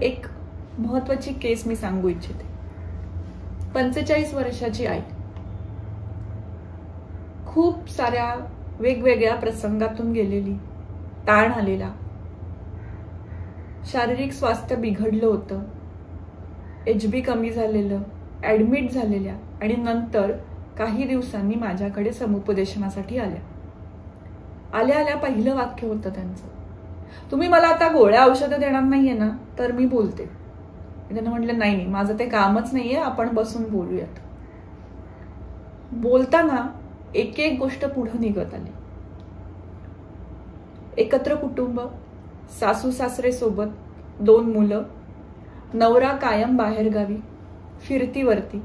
एक महत्वाची केस मी सांगू इच्छिते. 45 वर्षाची आई, खूप साऱ्या वेगवेगळ्या प्रसंगातून गेलेली, ताण आलेला, शारीरिक स्वास्थ्य बिघडलं होतं, HB कमी झालेलं, ऍडमिट झालेल्या आणि नंतर काही दिवसांनी माझ्याकडे समुपदेशनासाठी आल्या पहिलं वाक्य होतं त्यांचं, तुम्ही मला आता गोळ्या औषधं देणार नाहीये ना, तर मी बोलते. त्यांना म्हटलं नाही, माझं ते कामच नाहीये, आपण बसून बोलूयात. बोलताना एक एक गोष्ट पुढे निघत आली. एकत्र कुटुंब, सासू सासरे सोबत, 2 मुलं, नवरा कायम बाहेरगावी, फिरतीवरती.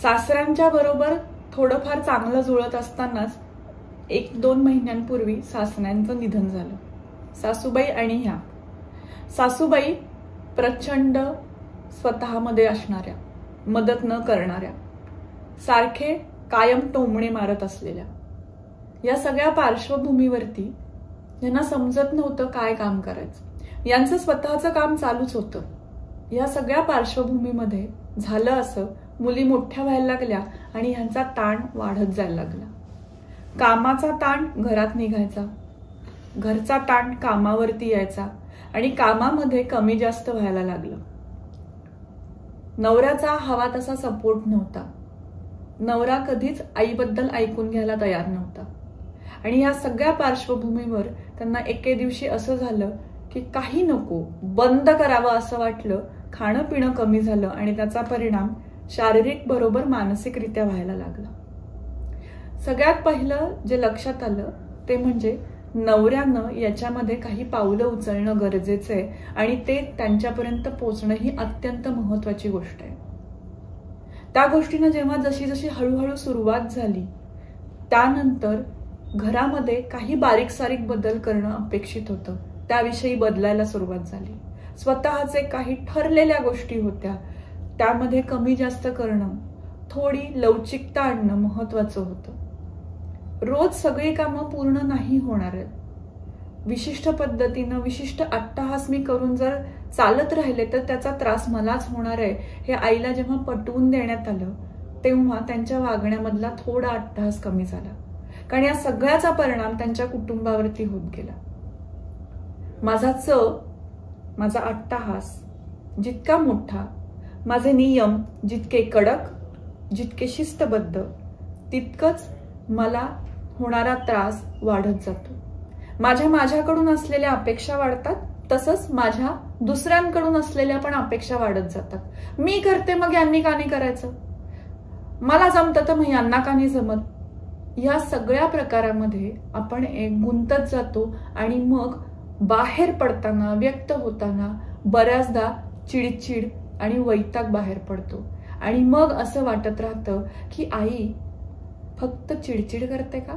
सासऱ्यांच्या बरोबर थोडंफार चांगलं जुळत असतानाच 1-2 महिन्यांपूर्वी सासऱ्यांचं निधन झालं. सासूबाई आणि ह्या सासूबाई प्रचंड स्वतःमध्ये असणाऱ्या, मदत न करणाऱ्या, सारखे कायम टोमणे मारत असलेल्या, या सगळ्या पार्श्वभूमीवरती यांना समजत नव्हतं काय काम करायचं. यांचं स्वतःचं काम चालूच होतं. या सगळ्या पार्श्वभूमीमध्ये झालं असं, मुली मोठ्या व्हायला लागल्या आणि ह्यांचा ताण वाढत जायला लागला. कामाचा ताण घरात निघायचा, घरचा ताण कामावरती यायचा आणि कामामध्ये कमी जास्त व्हायला लागलं. नवऱ्याचा हवा तसा सपोर्ट नव्हता. नवरा कधीच आईबद्दल ऐकून घ्यायला तयार नव्हता. आणि या सगळ्या पार्श्वभूमीवर त्यांना एके दिवशी असं झालं की काही नको, बंद करावं असं वाटलं. खाणं पिणं कमी झालं आणि त्याचा परिणाम शारीरिक बरोबर मानसिकरित्या व्हायला लागला. सगळ्यात पहिलं जे लक्षात आलं ते म्हणजे नवऱ्यानं याच्यामध्ये काही पावलं उचलणं गरजेचं आहे आणि ते त्यांच्यापर्यंत पोहोचणं ही अत्यंत महत्वाची गोष्ट आहे. त्या गोष्टीनं जेव्हा जशी जशी हळूहळू सुरुवात झाली, त्यानंतर घरामध्ये काही बारीक सारीक बदल करणं अपेक्षित होतं, त्याविषयी बदलायला सुरुवात झाली. स्वतःचे काही ठरलेल्या गोष्टी होत्या, त्यामध्ये कमी जास्त करणं, थोडी लवचिकता आणणं महत्वाचं होतं. रोज सगळी कामं पूर्ण नाही होणार आहेत. विशिष्ट पद्धतीनं विशिष्ट अट्टहास मी करून जर चालत राहिले तर त्याचा त्रास मलाच होणार आहे, हे आईला जेव्हा पटवून देण्यात आलं तेव्हा त्यांच्या वागण्यामधला थोडा अट्टहास कमी झाला. कारण या सगळ्याचा परिणाम त्यांच्या कुटुंबावरती होत गेला. माझा अट्टहास जितका मोठा, माझे नियम जितके कडक, जितके शिस्तबद्ध, तितकंच मला होणारा त्रास वाढत जातो. माझ्याकडून असलेल्या अपेक्षा वाढतात, तसंच माझ्या दुसऱ्यांकडून असलेल्या पण अपेक्षा वाढत जातात. मी करते मग यांनी का नाही करायचं, मला जमतं तर मग यांना का नाही जमत. या सगळ्या प्रकारामध्ये आपण गुंतत जातो आणि मग बाहेर पडताना, व्यक्त होताना बऱ्याचदा चिडचिड आणि वैताग बाहेर पडतो. आणि मग असं वाटत राहतं की आई फक्त चिडचिड करते का,